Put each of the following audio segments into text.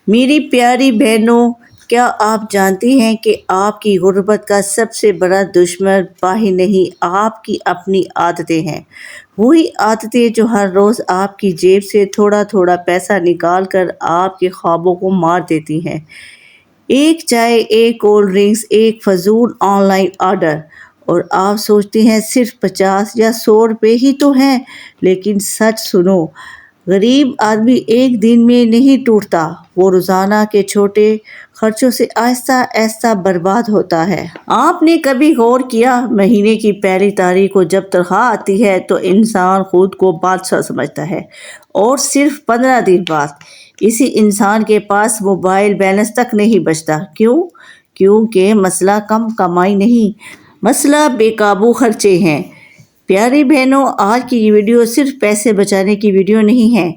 میری پیاری بہنوں، کیا آپ جانتی ہیں کہ آپ کی غربت کا سب سے بڑا دشمن باہر نہیں، آپ کی اپنی عادتیں ہیں۔ وہی عادتیں جو ہر روز آپ کی جیب سے تھوڑا تھوڑا پیسہ نکال کر آپ کے خوابوں کو مار دیتی ہیں۔ ایک چائے، ایک کولڈ ڈرنکس، ایک فضول آن لائن آرڈر، اور آپ سوچتے ہیں صرف 50 یا 100 روپے ہی تو ہیں۔ لیکن سچ سنو، غریب آدمی ایک دن میں نہیں ٹوٹتا، وہ روزانہ کے چھوٹے خرچوں سے آہستہ آہستہ برباد ہوتا ہے۔ آپ نے کبھی غور کیا، مہینے کی پہلی تاریخ کو جب تنخواہ آتی ہے تو انسان خود کو بادشاہ سمجھتا ہے، اور صرف 15 دن بعد اسی انسان کے پاس موبائل بیلنس تک نہیں بچتا۔ کیوں؟ کیونکہ مسئلہ کم کمائی نہیں، مسئلہ بے قابو خرچے ہیں۔ پیاری بہنوں، آج کی یہ ویڈیو صرف پیسے بچانے کی ویڈیو نہیں ہے،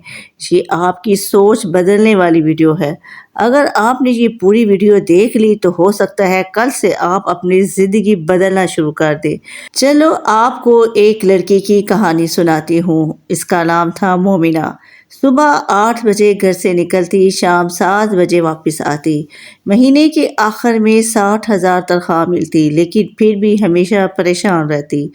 یہ آپ کی سوچ بدلنے والی ویڈیو ہے۔ اگر آپ نے یہ پوری ویڈیو دیکھ لی تو ہو سکتا ہے کل سے آپ اپنی زندگی بدلنا شروع کر دیں۔ چلو آپ کو ایک لڑکی کی کہانی سناتی ہوں۔ اس کا نام تھا مومنہ۔ صبح 8 بجے گھر سے نکلتی، شام 7 بجے واپس آتی۔ مہینے کے آخر میں 60,000 تنخواہ ملتی، لیکن پھر بھی ہمیشہ پریشان رہتی۔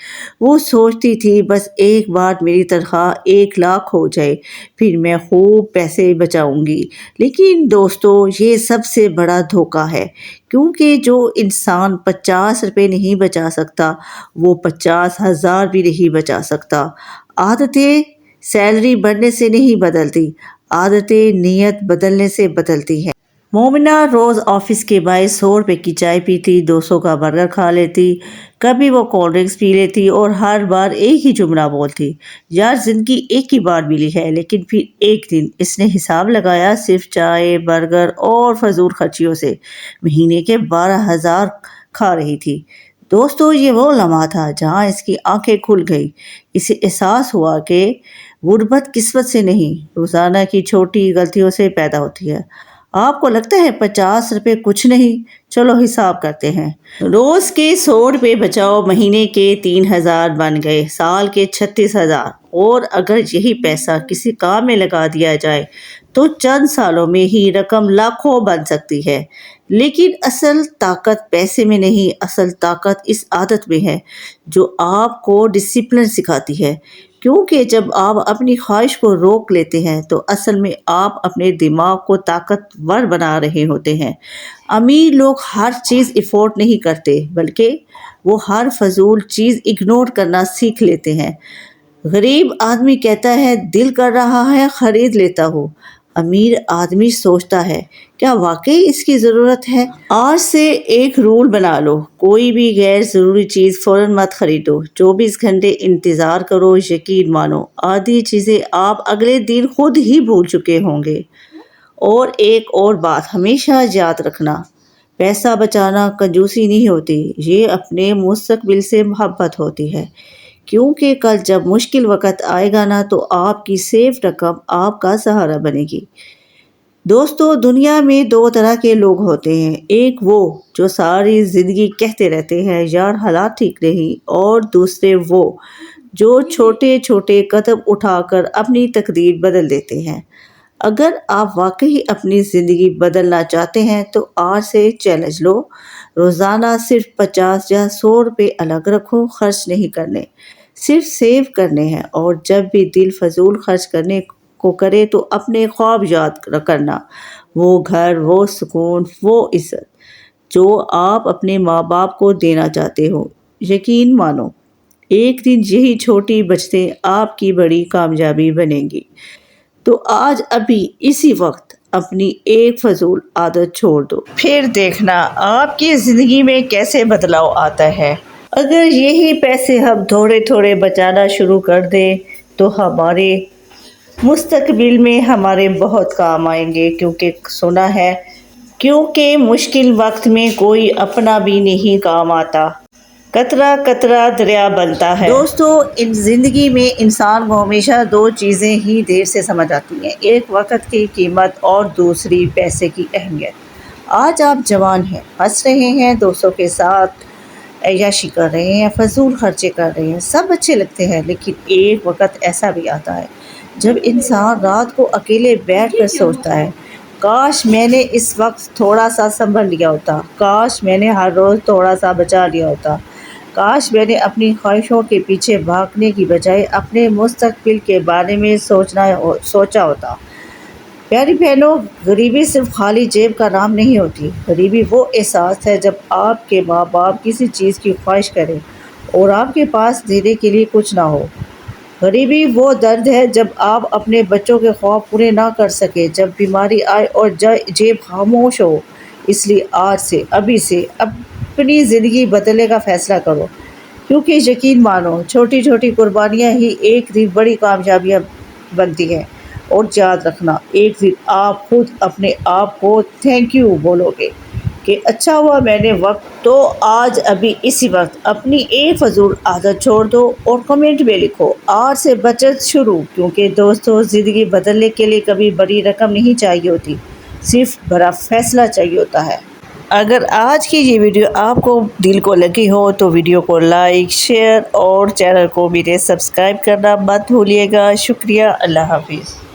وہ سوچتی تھی بس ایک بار میری تنخواہ 1 لاکھ ہو جائے، پھر میں خوب پیسے بچاؤں گی۔ لیکن دوستو، یہ سب سے بڑا دھوکہ ہے، کیونکہ جو انسان 50 روپے نہیں بچا سکتا، وہ 50,000 بھی نہیں بچا سکتا۔ عادتیں سیلری بڑھنے سے نہیں بدلتی، عادتیں نیت بدلنے سے بدلتی ہیں۔ مومنہ روز آفس کے باعث 100 روپے کی چائے پیتی، 200 کا برگر کھا لیتی، کبھی وہ کولڈ ڈرنکس پی لیتی، اور ہر بار ایک ہی جملہ بولتی، یار زندگی ایک ہی بار ملی ہے۔ لیکن پھر ایک دن اس نے حساب لگایا، صرف چائے، برگر اور فضول خرچیوں سے مہینے کے 12,000 کھا رہی تھی۔ دوستو، یہ وہ لمحہ تھا جہاں اس کی آنکھیں کھل گئی۔ اسے احساس ہوا کہ غربت قسمت سے نہیں، روزانہ کی چھوٹی غلطیوں سے پیدا ہوتی ہے۔ آپ کو لگتا ہے 50 روپے کچھ نہیں؟ چلو حساب کرتے ہیں۔ روز کے 100 روپے بچاؤ، مہینے کے 3,000 بن گئے، سال کے 36,000۔ اور اگر یہی پیسہ کسی کام میں لگا دیا جائے تو چند سالوں میں ہی رقم لاکھوں بن سکتی ہے۔ لیکن اصل طاقت پیسے میں نہیں، اصل طاقت اس عادت میں ہے جو آپ کو ڈسپلن سکھاتی ہے۔ کیونکہ جب آپ اپنی خواہش کو روک لیتے ہیں تو اصل میں آپ اپنے دماغ کو طاقتور بنا رہے ہوتے ہیں۔ امیر لوگ ہر چیز افورڈ نہیں کرتے، بلکہ وہ ہر فضول چیز اگنور کرنا سیکھ لیتے ہیں۔ غریب آدمی کہتا ہے دل کر رہا ہے خرید لیتا ہوں، امیر آدمی سوچتا ہے کیا واقعی اس کی ضرورت ہے؟ آج سے ایک رول بنا لو، کوئی بھی غیر ضروری چیز فوراً مت خریدو، 24 گھنٹے انتظار کرو۔ یقین مانو آدھی چیزیں آپ اگلے دن خود ہی بھول چکے ہوں گے۔ اور ایک اور بات ہمیشہ یاد رکھنا، پیسہ بچانا کنجوسی نہیں ہوتی، یہ اپنے مستقبل سے محبت ہوتی ہے۔ کیونکہ کل جب مشکل وقت آئے گا نا تو آپ کی سیف رقم آپ کا سہارا بنے گی۔ دوستو، دنیا میں 2 طرح کے لوگ ہوتے ہیں، ایک وہ جو ساری زندگی کہتے رہتے ہیں یار حالات ٹھیک نہیں، اور دوسرے وہ جو چھوٹے چھوٹے قدم اٹھا کر اپنی تقدیر بدل دیتے ہیں۔ اگر آپ واقعی اپنی زندگی بدلنا چاہتے ہیں تو آج سے چیلنج لو، روزانہ صرف 50 یا 100 روپے الگ رکھو، خرچ نہیں کرنے، صرف سیو کرنے ہیں۔ اور جب بھی دل فضول خرچ کرنے کو کرے تو اپنے خواب یاد کرنا، وہ گھر، وہ سکون، وہ عزت جو آپ اپنے ماں باپ کو دینا چاہتے ہو۔ یقین مانو ایک دن یہی چھوٹی بچتیں آپ کی بڑی کامیابی بنیں گی۔ تو آج ابھی اسی وقت اپنی ایک فضول عادت چھوڑ دو، پھر دیکھنا آپ کی زندگی میں کیسے بدلاؤ آتا ہے۔ اگر یہی پیسے ہم تھوڑے تھوڑے بچانا شروع کر دیں تو ہمارے مستقبل میں ہمارے بہت کام آئیں گے، کیونکہ مشکل وقت میں کوئی اپنا بھی نہیں کام آتا، قطرہ قطرہ دریا بنتا ہے۔ دوستو، زندگی میں انسان کو ہمیشہ 2 چیزیں ہی دیر سے سمجھ آتی ہیں، ایک وقت کی قیمت اور دوسری پیسے کی اہمیت۔ آج آپ جوان ہیں، ہنس رہے ہیں، دوستوں کے ساتھ عیاشی کر رہے ہیں، فضول خرچے کر رہے ہیں، سب اچھے لگتے ہیں۔ لیکن ایک وقت ایسا بھی آتا ہے جب انسان رات کو اکیلے بیٹھ کر سوچتا ہے کاش میں نے اس وقت تھوڑا سا سنبھل لیا ہوتا، کاش میں نے ہر روز تھوڑا سا بچا لیا ہوتا، کاش میں نے اپنی خواہشوں کے پیچھے بھاگنے کی بجائے اپنے مستقبل کے بارے میں سوچا ہوتا۔ پیاری بہنوں، غریبی صرف خالی جیب کا نام نہیں ہوتی۔ غریبی وہ احساس ہے جب آپ کے ماں باپ کسی چیز کی خواہش کریں اور آپ کے پاس دینے کے لیے کچھ نہ ہو۔ غریبی وہ درد ہے جب آپ اپنے بچوں کے خواب پورے نہ کر سکیں، جب بیماری آئے اور جیب خاموش ہو۔ اس لیے آج سے، ابھی سے اپنی زندگی بدلنے کا فیصلہ کرو، کیونکہ یقین مانو چھوٹی چھوٹی قربانیاں ہی ایک دن بڑی کامیابیاں بنتی ہیں۔ اور یاد رکھنا، ایک دن آپ خود اپنے آپ کو تھینک یو بولو گے کہ اچھا ہوا میں نے وقت۔ تو آج ابھی اسی وقت اپنی ایک فضول عادت چھوڑ دو اور کمنٹ میں لکھو آج سے بچت شروع، کیونکہ دوستو زندگی بدلنے کے لیے کبھی بڑی رقم نہیں چاہیے ہوتی، صرف بڑا فیصلہ چاہیے ہوتا ہے۔ اگر آج کی یہ ویڈیو آپ کو دل کو لگی ہو تو ویڈیو کو لائک، شیئر اور چینل کو میرے سبسکرائب کرنا مت بھولیے گا۔ شکریہ، اللہ حافظ۔